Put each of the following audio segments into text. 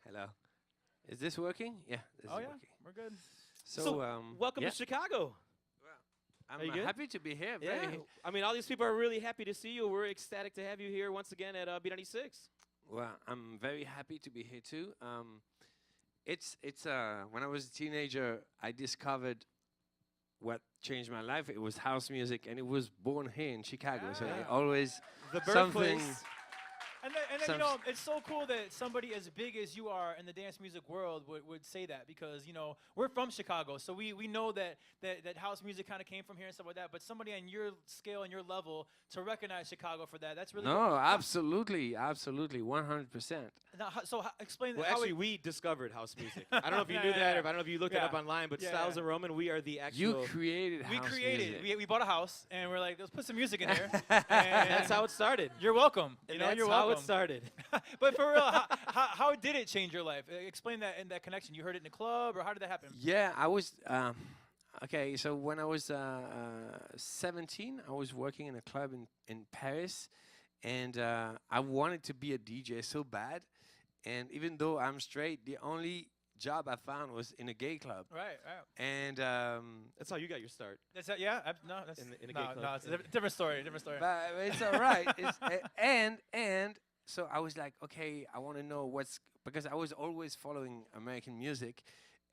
Hello. Is this working? Yeah, this Oh is yeah, working. we're good. Welcome yeah. to Chicago. I'm Are you good? happy to be here. Yeah, Very. I mean, all these people are really happy to see you. We're ecstatic to have you here once again at B96. Well, I'm very happy to be here too. It's when I was a teenager, I discovered what changed my life. It was house music, and it was born here in Chicago. So it always The something. birthplace. And then it's so cool that somebody as big as you are in the dance music world would say that, because we're from Chicago, so we know that house music kind of came from here and stuff like that. But somebody on your scale and your level to recognize Chicago for that's really No, cool. absolutely, 100%. Now, explain Well, how actually, we discovered house music. I don't know if you knew that, or I don't know if you looked it up online, but Styles and Roman, we are the actual. You created we house created. music. We bought a house and we're like, let's put some music in here. And and that's how it started. You're welcome. And You're that's welcome. how it started. But for real, how did it change your life? Explain that in that connection. You heard it in a club, or how did that happen? Yeah, I was okay. So when I was 17, I was working in a club in Paris, and I wanted to be a DJ so bad. And even though I'm straight, the only job I found was in a gay club. Right. And That's how you got your start. That's yeah. No, that's In a gay no, club. no, it's a different story. Different story. but it's all right. And so I was like, okay, I want to know because I was always following American music,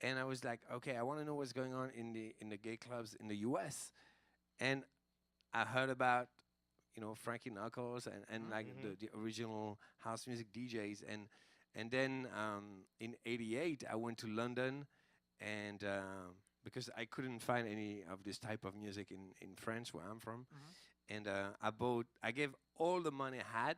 and I was like, okay, I want to know what's going on in the gay clubs in the U.S. And I heard about Frankie Knuckles and like the original house music DJs, and then in '88 I went to London, and because I couldn't find any of this type of music in France where I'm from, and I gave all the money I had.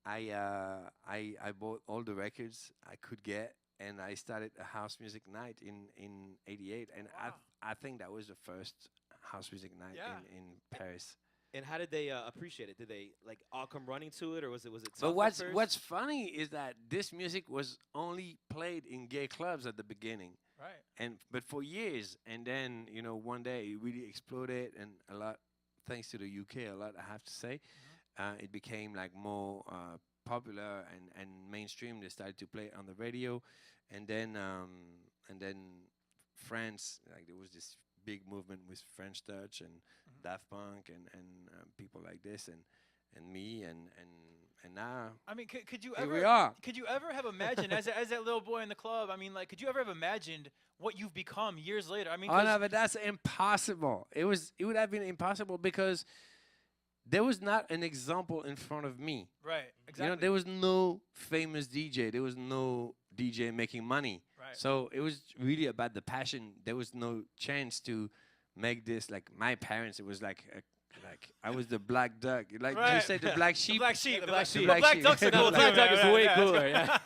I bought all the records I could get, and I started a house music night in '88, and Wow. I think that was the first house music night in Paris. And how did they appreciate it? Did they like all come running to it, or was it But tough at first? what's funny is that this music was only played in gay clubs at the beginning, Right. but for years, and then one day it really exploded, and a lot thanks to the UK, a lot I have to say. It became like more popular and mainstream. They started to play it on the radio, and then France, like there was this big movement with French Touch and Daft Punk and people like this and me and now I mean, could you here ever? we are. Could you ever have imagined as that little boy in the club? I mean, like, could you ever have imagined what you've become years later? I mean, Oh no, but that's impossible. It would have been impossible because there was not an example in front of me. right, exactly. There was no famous DJ. There was no DJ making money. Right. So it was really about the passion. There was no chance to make this like my parents. It was like I was the black duck. Like you Right. say the black sheep. The black sheep. The black sheep. The black sheep. ducks are No, cool the black too, duck man. is way Yeah. cooler. Yeah.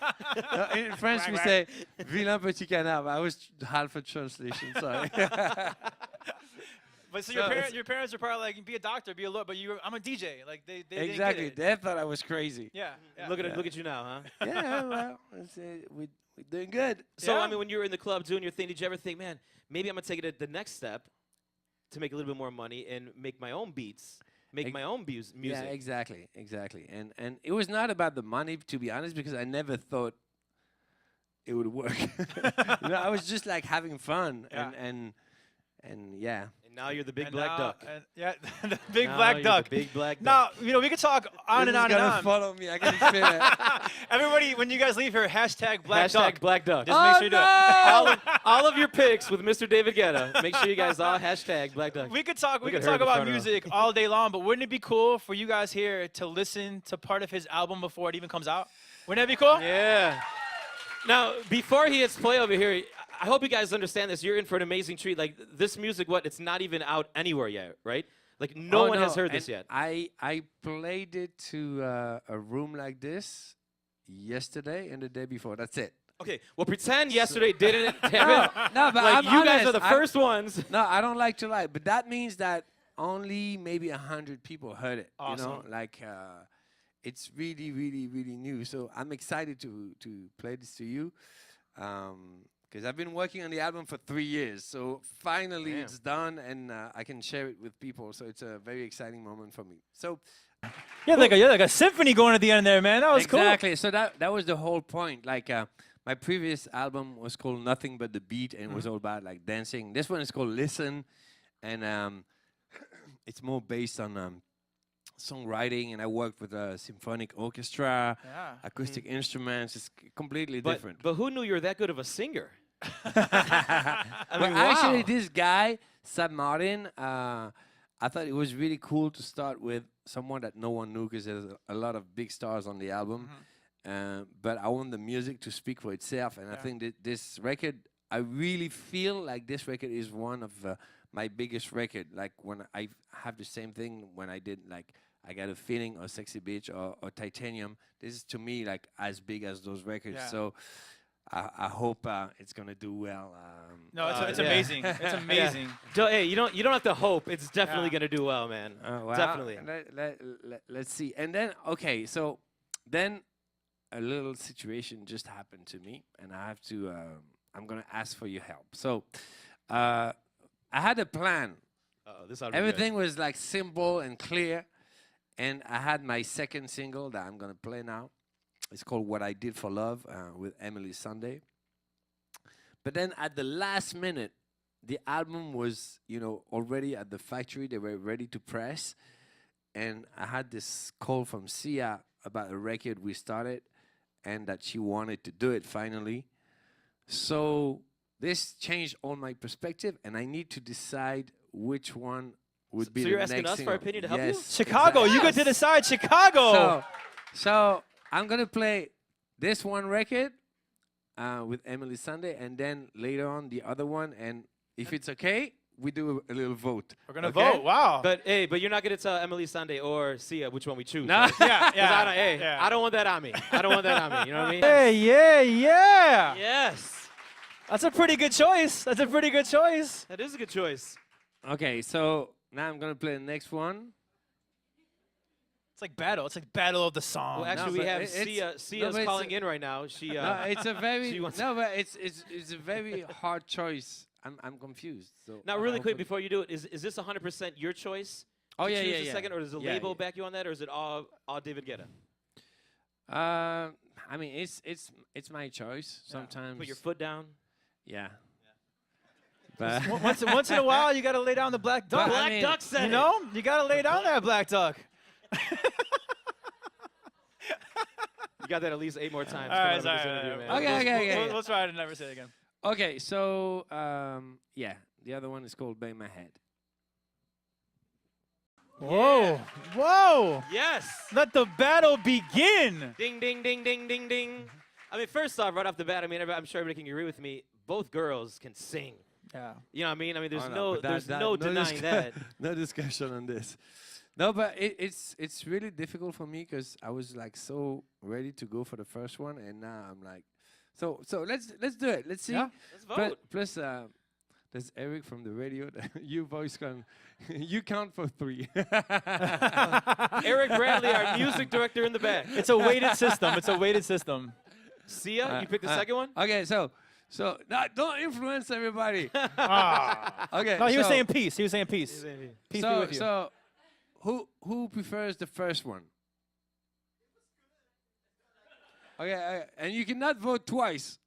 No, in French we say vilain petit canard. I was half a translation. Sorry. But so So your parents are probably like, be a doctor, be a lawyer, but I'm a DJ. Like they Exactly. Didn't get it. They thought I was crazy. Yeah. Look at you now, huh? Yeah. Well, we're doing good. So Yeah. I mean, when you were in the club doing your thing, did you ever think, man, maybe I'm gonna take it the next step to make a little bit more money and make my own beats, make my own music? Yeah, exactly. And it was not about the money, to be honest, because I never thought it would work. I was just like having fun, Yeah. and yeah. And now you're the big And black now- duck. yeah, the big Now black you're duck. The big black Now, duck. we could talk on and This on is and gonna on. follow me. I can feel it. Everybody, when you guys leave here, hashtag black Hashtag duck. black duck. Just make Oh, sure you do no! it. all of your pics with Mr. David Guetta. Make sure you guys all hashtag black duck. We could talk. We Look could at her talk in the about front row. music all day long, but wouldn't it be cool for you guys here to listen to part of his album before it even comes out? Wouldn't that be cool? Yeah. Now, before he hits play over here, I hope you guys understand this. You're in for an amazing treat. Like this music, it's not even out anywhere yet, right? Like no Oh, one has no, heard this and yet. I played it to a room like this yesterday and the day before. That's it. Okay, well, pretend yesterday didn't happen. No, but Like I'm you guys honest. are the I'm- first ones. No, I don't like to lie, but that means that only maybe 100 people heard it. Awesome. Like it's really, really, really new. So I'm excited to play this to you, because I've been working on the album for 3 years. So finally Damn. it's done, and I can share it with people. So it's a very exciting moment for me. So Yeah, like a symphony going at the end there, man. That was Exactly. So that was the whole point. Like my previous album was called Nothing But the Beat, and it was all about like dancing. This one is called Listen, and it's more based on songwriting. And I worked with a symphonic orchestra, acoustic instruments. It's completely different. But who knew you were that good of a singer? Actually, this guy, Sam Martin, I thought it was really cool to start with someone that no one knew because there's a lot of big stars on the album. But I want the music to speak for itself. And I think that this record, I really feel like this record is one of my biggest record. Like when I have the same thing when I did like I Got a Feeling or Sexy Bitch or Titanium. This is to me like as big as those records. So I hope it's gonna do well. No, it's amazing. It's amazing. Hey, you don't have to hope. It's definitely gonna do well, man. Well, Definitely. Let's see. And then so then a little situation just happened to me, and I have to. I'm gonna ask for your help. So I had a plan. Everything was like simple and clear, and I had my second single that I'm gonna play now. It's called What I Did for Love with Emily Sunday. But then at the last minute, the album was, already at the factory. They were ready to press. And I had this call from Sia about a record we started and that she wanted to do it finally. So this changed all my perspective, and I need to decide which one would be the next So you're asking us for our opinion to help you? Chicago. You get to decide Chicago. So I'm going to play this one record with Emily Sunday, and then later on the other one. And if it's okay, we do a little vote. We're going to vote. Wow. But you're not going to tell Emily Sunday or Sia which one we choose. No. Right? I don't want that on me. I don't want that on me. You know what I mean? Hey, yeah. Yes. That's a pretty good choice. That is a good choice. Okay, so now I'm going to play the next one. It's like battle. It's like battle of the song. Well, actually, we have Sia's calling in right now. She it's a very but it's a very hard choice. I'm confused. So now, really quick before you do it, is this 100% your choice? Oh to yeah, choose the second, or does the label back you on that, or is it all David Guetta? I mean, it's my choice. Sometimes put your foot down. Yeah. But once in a while, you got to lay down the black duck. Black duck said you got to lay down that black duck. You got that at least 8 more times. All right, Okay. We'll try to never say it again. Okay, so the other one is called Bang My Head. Whoa! Yes. Let the battle begin. Ding, ding, ding, ding, ding, ding. I mean, first off, right off the bat, I'm sure everybody can agree with me. Both girls can sing. Yeah. You know what I mean? I mean, there's there's no denying that. No discussion on this. No, but it's really difficult for me because I was like so ready to go for the first one, and now I'm like, so let's do it. Let's see. Yeah. Let's vote. Plus, there's Eric from the radio. You voice can you count for 3. Eric Bradley, our music director in the back. It's a weighted system. Sia, you picked the second one? Okay, so don't influence everybody. Okay. No, he was saying peace. Peace be with you. So who prefers the first one? Okay, and you cannot vote twice.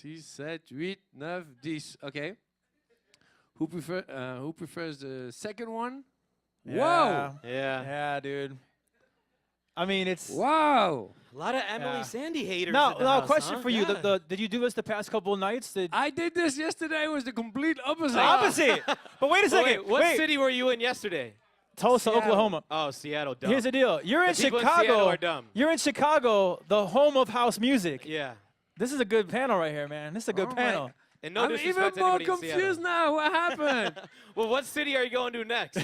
6, 7, 8, 9, 10. Okay. Who prefers the second one? Yeah. Wow. Yeah, dude. I mean, it's wow. A lot of Emily Sandy haters. No, question huh? for you. Did you do this the past couple of nights? I did this yesterday. It was the complete opposite. Opposite. But wait a second. What city were you in yesterday? Tulsa, Seattle. Oklahoma. Oh, Seattle. Dumb. Here's the deal. You're in people in Seattle Chicago. are dumb. You're in Chicago, the home of house music. Yeah. This is a good panel right here, man. This is a good panel. And no I'm even disrespect to more anybody in confused Seattle. now. What happened? Well, what city are you going to next?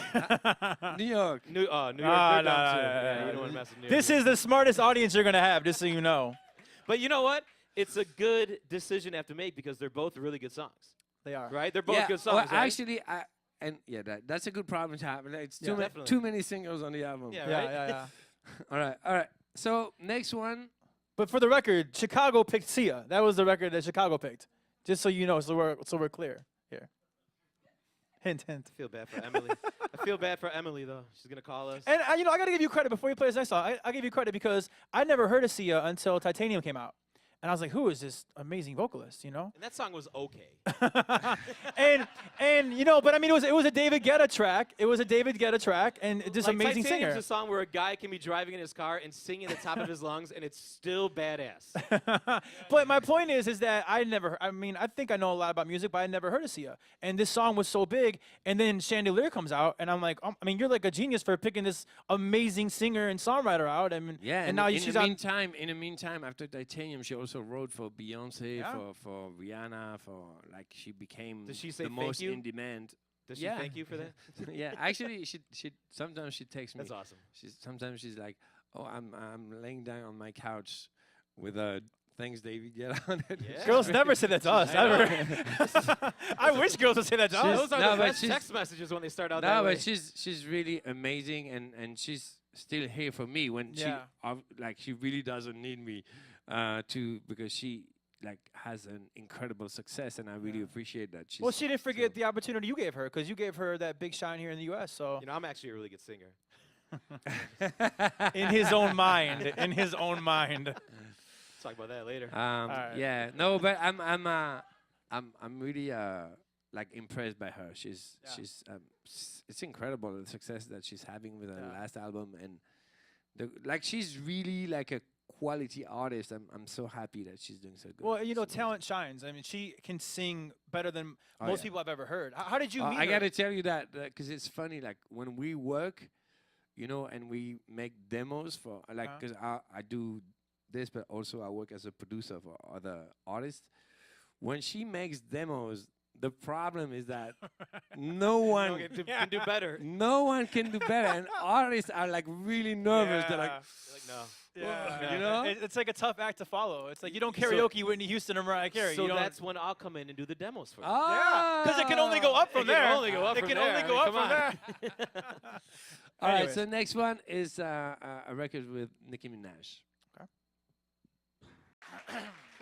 New York. New York. They're No, dumb no, too. no, Yeah, no, you don't no. want to mess with New York. This is the smartest audience you're going to have, just so you know. But you know what? It's a good decision to have to make because they're both really good songs. They are. Right? They're both good songs. Well, right? actually, that's a good problem to have. It's definitely. too many singles on the album. Yeah, Yeah. All right. So next one. But for the record, Chicago picked Sia. That was the record that Chicago picked. Just so you know, so we're clear here. Hint. I feel bad for Emily. I feel bad for Emily though. She's gonna call us. And I gotta give you credit before you play this next song. I give you credit because I never heard of Sia until Titanium came out, and I was like, who is this amazing vocalist? You know. And that song was okay. and but I mean, it was a David Guetta track. It was a David Guetta track, and this like amazing Titanium's singer. a song where a guy can be driving in his car and singing at the top of his lungs, and it's still badass. But my point is that I think I know a lot about music, but I never heard of Sia. And this song was so big, and then Chandelier comes out, and I'm like, you're like a genius for picking this amazing singer and songwriter out. I mean, Yeah, and now in she's the on. meantime, after Titanium, she also wrote for Beyonce, Yeah. for Rihanna, like she became Does she say the thank most you? in demand. Does she Yeah. thank you for that? Yeah, actually, she sometimes she texts me. That's awesome. Sometimes she's like, "Oh, I'm laying down on my couch with a thanks David Guetta on it." Yeah. Girls never say that to us, I know. ever. I wish girls would say that to us. Those are No, the but best she's- text messages when they start out No, that way. but she's really amazing, and she's still here for me when Yeah. she really doesn't need me because she like has an incredible success, and I really Yeah. appreciate that. Well, she didn't forget the opportunity you gave her because you gave her that big shine here in the U.S. So You know, I'm actually a really good singer. in his own mind, Let's talk about that later. right. Yeah, no, but I'm really like impressed by her. She's it's incredible the success that she's having with her last album, and she's really like a quality artist. I'm so happy that she's doing so good. Well, you know, It's talent shines. I mean, she can sing better than Oh, most yeah. people I've ever heard. How did you meet I her? gotta tell you that because it's funny. Like when we work, you know, and we make demos for because I do this, but also I work as a producer for other artists. When she makes demos, the problem is that no one. Can do better. No one can do better, and artists are like really nervous. They're like, You're like, no. Yeah. you know? It's like a tough act to follow. It's like you don't So- karaoke Whitney Houston or Mariah Carey. So you don't, that's when I'll come in and do the demos for you. ah, because it can only go up from It there. can only go up It from can there. only I go mean, up come from on. there. All right, Anyways. so next one is a record with Nicki Minaj.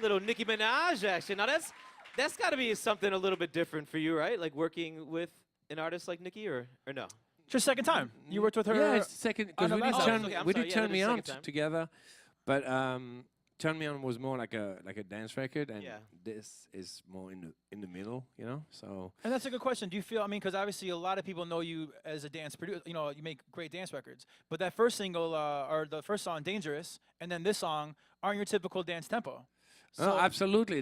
Little Nicki Minaj action. Now that's got to be something a little bit different for you, right? Like working with an artist like Nicki, or no? Just second time. You worked with her. Yeah, it's second on because the we last did album. turn Okay, I'm we sorry, did yeah, turn that me is on second time. together, but Turn Me On was more like a dance record, and Yeah. this is more in the middle, you know. So And that's a good question. Do you feel? I mean, because obviously a lot of people know you as a dance producer. You know, you make great dance records. But that first single, or the first song, "Dangerous," and then this song aren't your typical dance tempo. no, absolutely.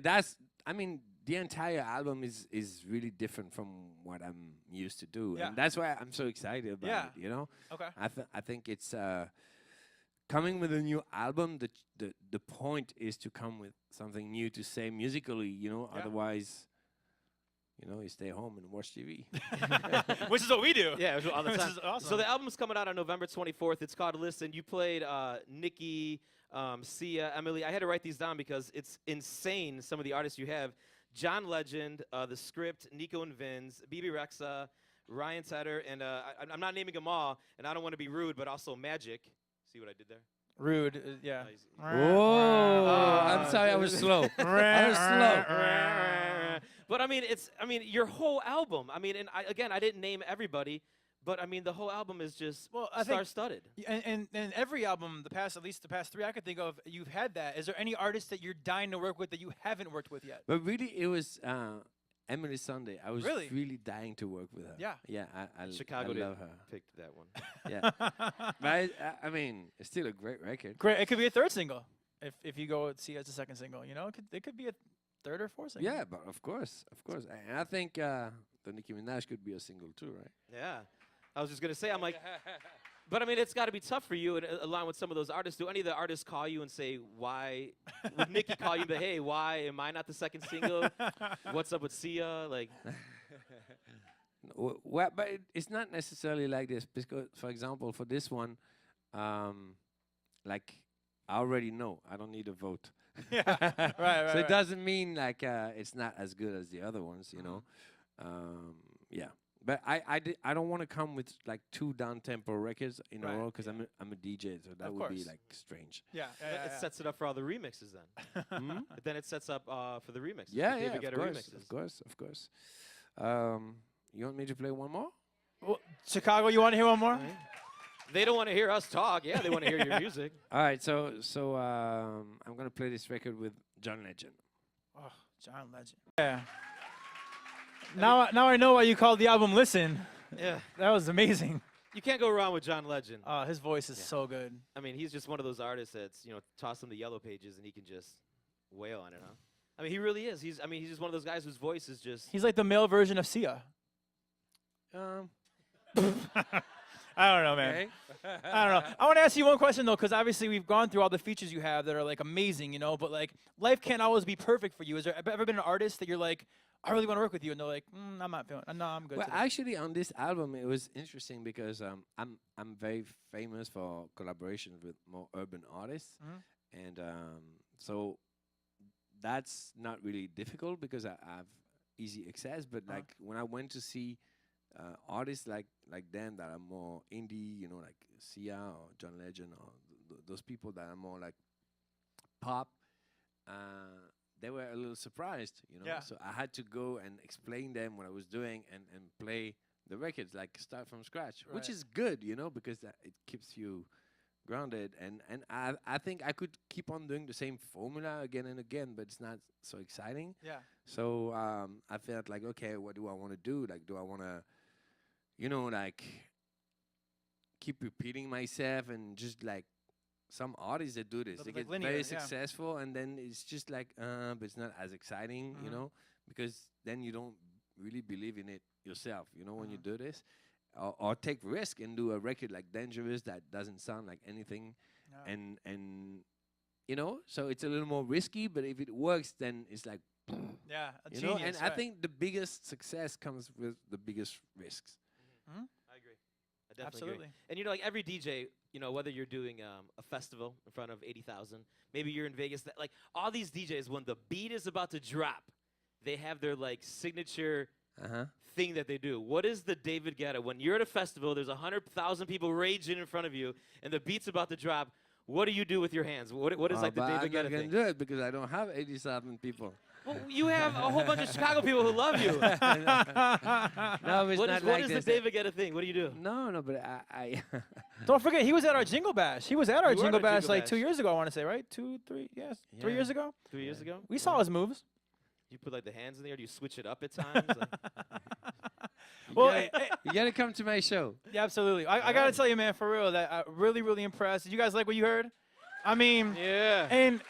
I mean, the entire album is really different from what I'm used to do, Yeah. and that's why I'm so excited about Yeah. it. You know, Okay. I think it's coming with a new album. The point is to come with something new to say musically. You know, Yeah. otherwise, you know, you stay home and watch TV. Which is what we do. Yeah, all the Which time. is awesome. So the album's coming out on November 24th. It's called Listen. You played Nicki, Sia, Emily. I had to write these down because it's insane, some of the artists you have. John Legend, The Script, Nico and Vinz, BB Rexa, Ryan Tedder, and I'm not naming them all, and I don't want to be rude, but also Magic. See what I did there? Rude. Yeah. Nice. Whoa! I'm sorry, I was slow. I was slow. But I mean, your whole album. I mean, and I didn't name everybody, but I mean, the whole album is just Well, I think- star-studded. And every album, at least the past three I could think of, you've had that. Is there any artist that you're dying to work with that you haven't worked with yet? But really, it was Emily Sunday. I was Really? really dying to work with her. Yeah. Yeah, I Chicago I did love her. picked that one. Yeah. But I mean, it's still a great record. Great. It could be a third single if you go see it as a second single. You know, it could be a third or fourth single. Yeah, but of course. And I think the Nicki Minaj could be a single too, right? Yeah. I was just gonna say, I'm like, but I mean, it's got to be tough for you, and along with some of those artists. Do any of the artists call you and say, why? Would Nicki call you and be, hey, why am I not the second single? What's up with Sia? Like, Well, but it's not necessarily like this because, for example, for this one, like I already know I don't need a vote. Yeah. Right. So it doesn't mean like it's not as good as the other ones, you know. Yeah, but I don't want to come with like two down tempo records in a Right, row because I'm a DJ, so that Of would be course. like strange. Yeah. it sets it up for all the remixes then. Hmm? But then it sets up for the remixes. Yeah, the yeah, David Guetta remixes. of course. You want me to play one more? Well, Chicago, you want to hear one more? All right. They don't want to hear us talk. Yeah, they want to hear your music. All right, so I'm gonna play this record with John Legend. Oh, John Legend. Yeah. Now I know why you called the album Listen. Yeah. That was amazing. You can't go wrong with John Legend. His voice is so good. I mean, he's just one of those artists that's, toss him the yellow pages and he can just wail on it, huh? I mean, he really is. He's just one of those guys whose voice is just... He's like the male version of Sia. I don't know, man. Okay. I don't know. I want to ask you one question, though, because obviously we've gone through all the features you have that are, like, amazing, but, like, life can't always be perfect for you. Has there ever been an artist that you're like, I really want to work with you, and they're like, I'm not feeling no, I'm good Well, today. actually, on this album, it was interesting because I'm very famous for collaborations with more urban artists, and so that's not really difficult because I have easy access. But like when I went to see artists like them that are more indie, like Sia or John Legend or those people that are more like pop, they were a little surprised, Yeah. So I had to go and explain them what I was doing and play the records, like start from scratch, which Right. is good, because it keeps you grounded. And I think I could keep on doing the same formula again and again, but it's not so exciting. Yeah. So I felt like, okay, what do I want to do? Like, do I want to, like keep repeating myself and just like some artists that do this, Little they bit get linear, very yeah. successful, and then it's just like, but it's not as exciting, because then you don't really believe in it yourself, when you do this, or take risk and do a record like Dangerous that doesn't sound like anything, No. and so it's a little more risky, but if it works, then it's like, Yeah, a you genius. know, and I think the biggest success comes with the biggest risks. I agree. I definitely Absolutely. agree. And like every DJ, whether you're doing a festival in front of 80,000, maybe you're in Vegas, like all these DJs, when the beat is about to drop, they have their like signature thing that they do. What is the David Guetta? When you're at a festival, there's 100,000 people raging in front of you, and the beat's about to drop. What do you do with your hands? What is like the But David I'm not Guetta gonna thing? do it because I don't have 80,000 people. Well, you have a whole bunch of Chicago people who love you. No, it's What not is like the this. David Guetta thing? What do you do? No, but I Don't forget, he was at our Jingle Bash. He was at our You were at Jingle our Bash Jingle like Bash. 2 years ago, I want to say, right? 2, 3, yes. 3 years ago? 3 years ago? We saw his moves. You put like the hands in the air. Do you switch it up at times? Like, Well, you gotta come to my show. yeah, absolutely. I got to tell you, man, for real, that I'm really, really impressed. Did you guys like what you heard? I mean, yeah. and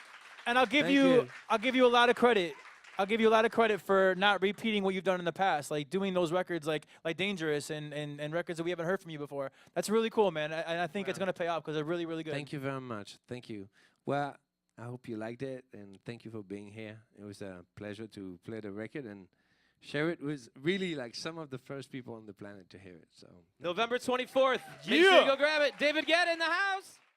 I'll give Thank you, you. I'll give you a lot of credit. I'll give you a lot of credit for not repeating what you've done in the past, like doing those records like Dangerous and records that we haven't heard from you before. That's really cool, man. And I think it's going to pay off because they're really, really good. Thank you very much. Thank you. Well, I hope you liked it, and thank you for being here. It was a pleasure to play the record and share it with really like some of the first people on the planet to hear it. So November 24th. Make sure you go grab it. David Guetta in the house.